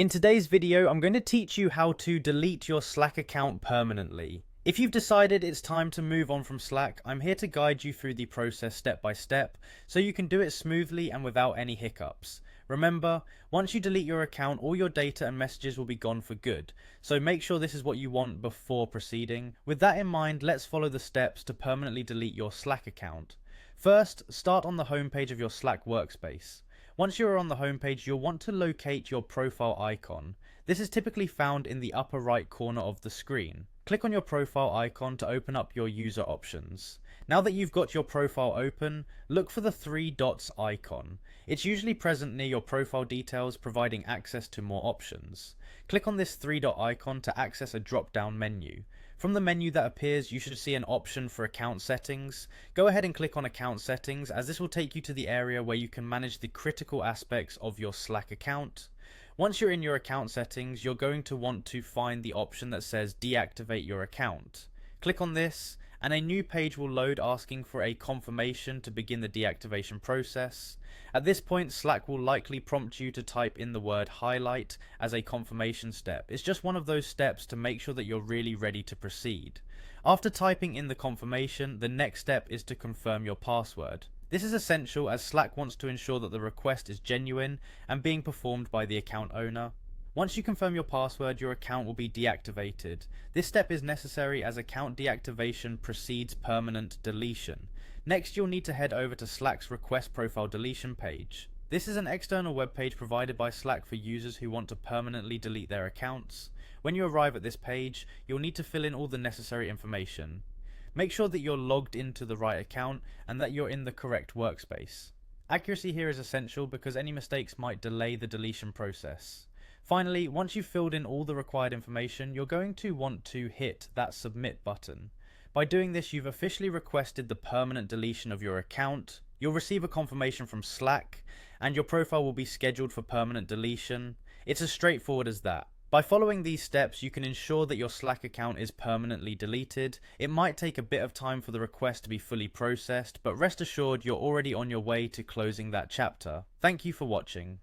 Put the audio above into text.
In today's video, I'm going to teach you how to delete your Slack account permanently. If you've decided it's time to move on from Slack, I'm here to guide you through the process step by step, so you can do it smoothly and without any hiccups. Remember, once you delete your account, all your data and messages will be gone for good, so make sure this is what you want before proceeding. With that in mind, let's follow the steps to permanently delete your Slack account. First, start on the homepage of your Slack workspace. Once you are on the homepage, you'll want to locate your profile icon. This is typically found in the upper right corner of the screen. Click on your profile icon to open up your user options. Now that you've got your profile open, look for the three dots icon. It's usually present near your profile details, providing access to more options. Click on this three-dot icon to access a drop-down menu. From the menu that appears, you should see an option for account settings. Go ahead and click on account settings, as this will take you to the area where you can manage the critical aspects of your Slack account. Once you're in your account settings, you're going to want to find the option that says deactivate your account. Click on this, and a new page will load asking for a confirmation to begin the deactivation process. At this point, Slack will likely prompt you to type in the word highlight as a confirmation step. It's just one of those steps to make sure that you're really ready to proceed. After typing in the confirmation, the next step is to confirm your password. This is essential as Slack wants to ensure that the request is genuine and being performed by the account owner. Once you confirm your password, your account will be deactivated. This step is necessary as account deactivation precedes permanent deletion. Next, you'll need to head over to Slack's request profile deletion page. This is an external web page provided by Slack for users who want to permanently delete their accounts. When you arrive at this page, you'll need to fill in all the necessary information. Make sure that you're logged into the right account and that you're in the correct workspace. Accuracy here is essential because any mistakes might delay the deletion process. Finally, once you've filled in all the required information, you're going to want to hit that submit button. By doing this, you've officially requested the permanent deletion of your account. You'll receive a confirmation from Slack, and your profile will be scheduled for permanent deletion. It's as straightforward as that. By following these steps, you can ensure that your Slack account is permanently deleted. It might take a bit of time for the request to be fully processed, but rest assured you're already on your way to closing that chapter. Thank you for watching.